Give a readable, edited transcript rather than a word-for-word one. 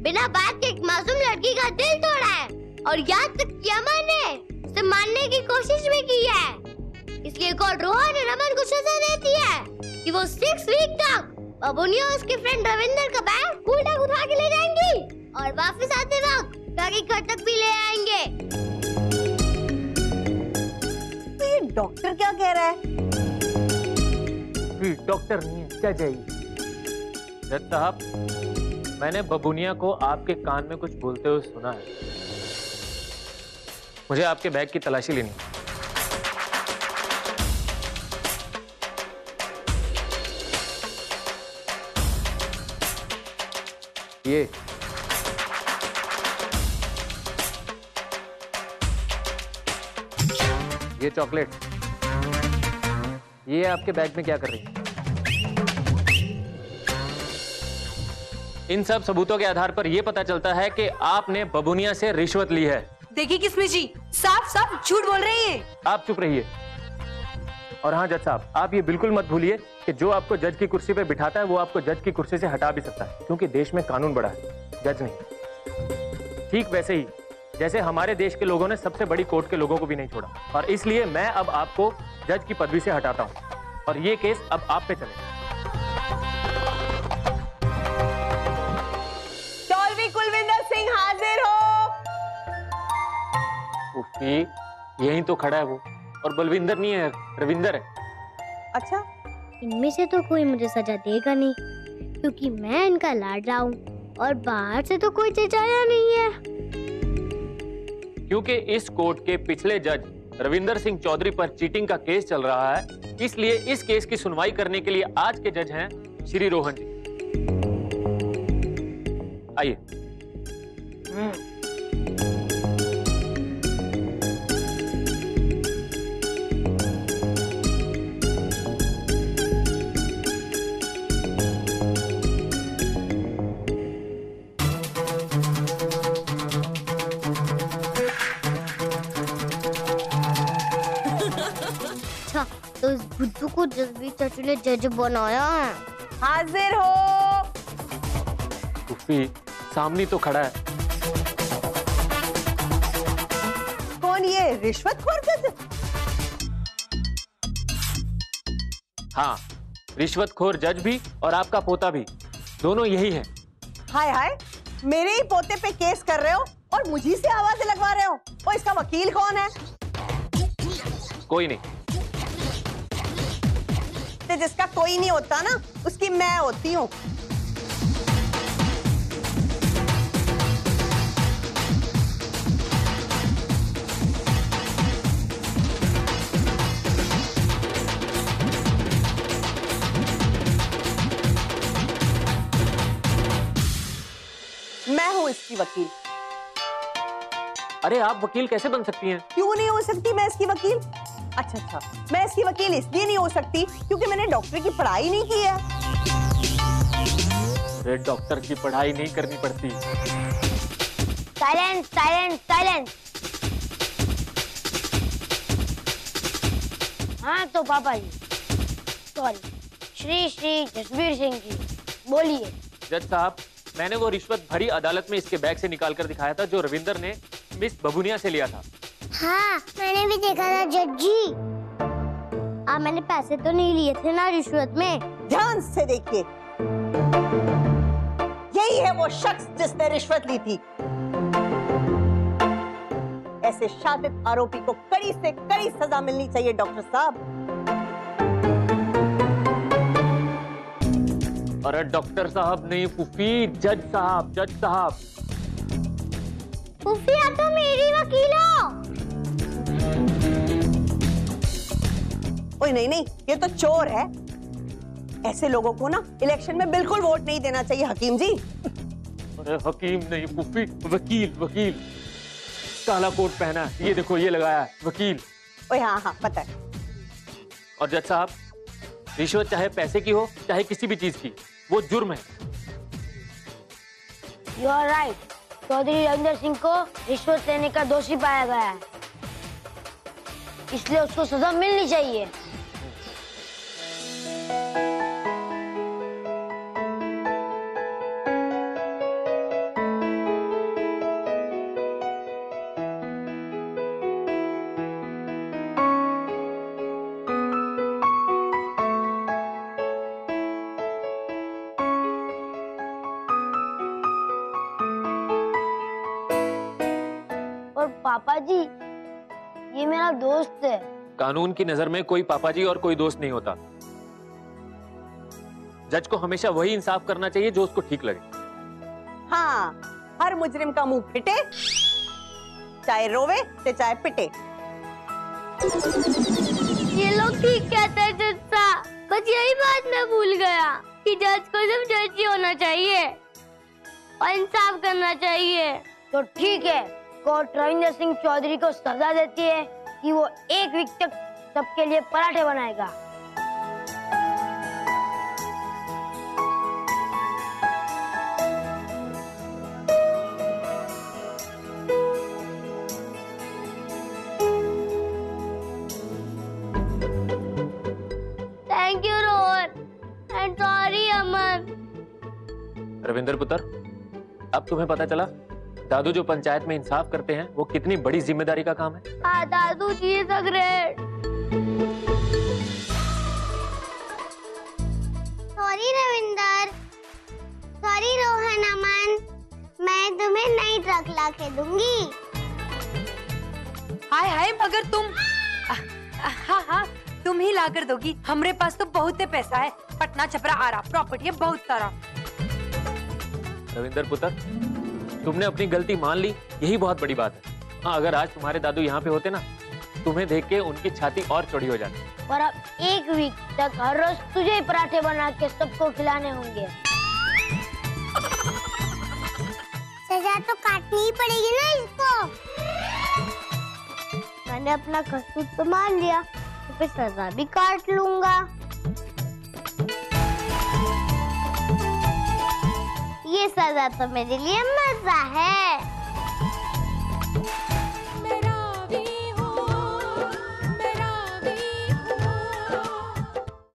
बिना बात के एक मासूम लड़की का दिल तोड़ा है और यहाँ तक कि अमन ने उसे मारने की कोशिश भी की है। इसलिए कोर्ट रोहन और अमन को सजा देती है कि वो 6 वीक तक बबूनिया और उसके फ्रेंड रविंदर का बैग स्कूल तक उठा के ले जाएंगी और वापस आते वक्त गाड़ी घर तक भी ले आएंगे। तो ये डॉक्टर क्या कह रहा है? डॉक्टर नहीं है, जज है। जज साहब, मैंने बबूनिया को आपके कान में कुछ बोलते हुए सुना है। मुझे आपके बैग की तलाशी लेनी है। ये चॉकलेट, ये आपके बैग में क्या कर रही है? इन सब सबूतों के आधार पर यह पता चलता है कि आपने बबूनिया से रिश्वत ली है। देखिए किस्मत जी, साफ साफ झूठ बोल रही हैं। आप चुप रहिए। और हाँ जज साहब, आप ये बिल्कुल मत भूलिए कि जो आपको जज की कुर्सी पे बिठाता है वो आपको जज की कुर्सी से हटा भी सकता है, क्योंकि देश में कानून बड़ा है, जज नहीं। ठीक वैसे ही जैसे हमारे देश के लोगों ने सबसे बड़ी कोर्ट के लोगों को भी नहीं छोड़ा, और इसलिए मैं अब आपको जज की पदवी से हटाता हूं और ये केस अब आप पे चलेगा। चौधरी कुलविंदर सिंह हाजिर हो। यही तो खड़ा है वो, और बलविंदर नहीं है, रविंदर है। अच्छा, इनमें से तो कोई मुझे सजा देगा नहीं, क्योंकि मैं इनका लाडला हूँ और बाहर से तो कोई चचाया नहीं है। क्योंकि इस कोर्ट के पिछले जज रविंदर सिंह चौधरी पर चीटिंग का केस चल रहा है, इसलिए इस केस की सुनवाई करने के लिए आज के जज हैं श्री रोहन जी। आइए। तो इस बुद्धू को जसबीर चाचू ने जज बनाया है। हाजिर हो। फूफी, सामने तो खड़ा है। कौन ये रिश्वतखोर जज? हाँ, रिश्वतखोर जज भी और आपका पोता भी, दोनों यही है। हाय हाय, मेरे ही पोते पे केस कर रहे हो और मुझी से आवाजें लगवा रहे हो। और इसका वकील कौन है? कोई नहीं। तो जिसका कोई नहीं होता ना, उसकी मैं होती हूँ। मैं हूँ इसकी वकील। अरे आप वकील कैसे बन सकती हैं? क्यों नहीं हो सकती मैं इसकी वकील? अच्छा, मैं इसकी वकील इसलिए नहीं हो सकती क्योंकि मैंने डॉक्टर की पढ़ाई नहीं की है। अरे डॉक्टर की पढ़ाई नहीं करनी पड़ती। Silence, silence, silence. हाँ तो पापा जी, सॉरी, श्री श्री जसबीर सिंह जी, बोलिए। जज साहब, मैंने वो रिश्वत भरी अदालत में इसके बैग से निकाल कर दिखाया था जो रविंदर ने मिस बबूनिया से लिया था। हाँ, मैंने भी देखा था जज जी। मैंने पैसे तो नहीं लिए थे ना रिश्वत में। ध्यान से देखिए, यही है वो शख्स जिसने रिश्वत ली थी। ऐसे शातित आरोपी को कड़ी से कड़ी सजा मिलनी चाहिए डॉक्टर साहब। अरे डॉक्टर साहब नहीं फूफी, जज साहब, जज साहब। फूफी, आप तो मेरी वकील हो। ओए नहीं, ये तो चोर है। ऐसे लोगों को ना इलेक्शन में बिल्कुल वोट नहीं देना चाहिए हकीम जी। अरे हकीम नहीं फूफी, वकील, वकील। काला कोट पहना है, ये देखो ये लगाया है, वकील। ओए हाँ, पता है। और जज साहब, रिश्वत चाहे पैसे की हो चाहे किसी भी चीज की, वो जुर्म है। You are right. Chaudhary Ravinder Singh को रिश्वत लेने का दोषी पाया गया है, इसलिए उसको सजा मिलनी चाहिए। पापा जी, ये मेरा दोस्त है। कानून की नजर में कोई पापा जी और कोई दोस्त नहीं होता। जज को हमेशा वही इंसाफ करना चाहिए जो उसको ठीक लगे। हाँ, हर मुजरिम का मुंह फिटे, चाहे रोवे ते चाहे पिटे। ये लोग ठीक कहते हैं जज साहब, बस यही बात मैं भूल गया कि जज को सिर्फ जज ही होना चाहिए और इंसाफ करना चाहिए। तो ठीक है, कोर्ट रविंदर सिंह चौधरी को सजा देती है कि वो 1 वीक तक सबके लिए पराठे बनाएगा। Thank you Rohan and sorry Aman. Ravinder पुत्र, अब तुम्हें पता चला दादू जो पंचायत में इंसाफ करते हैं वो कितनी बड़ी जिम्मेदारी का काम है। हाँ दादू जी is a great. Sorry Ravinder, sorry Rohan, Aman, मैं तुम्हें नई ट्रक ला के दूंगी। हाय हाय, मगर तुम हाँ हाँ, तुम ही ला कर दोगी। हमरे पास तो बहुत पैसा है, पटना छपरा आरा प्रॉपर्टी है बहुत सारा। रविंदर पुत्र, तुमने अपनी गलती मान ली, यही बहुत बड़ी बात है। हाँ, अगर आज तुम्हारे दादू यहाँ पे होते ना, तुम्हें देख के उनकी छाती और चौड़ी हो जाती। पर अब 1 वीक तक हर रोज तुझे ही पराठे बना के सबको खिलाने होंगे। सजा तो काटनी ही पड़ेगी ना इसको। मैंने अपना कसूर तो मान लिया, तो फिर सजा भी काट लूंगा। ये सजा तो मेरे लिए मजा है।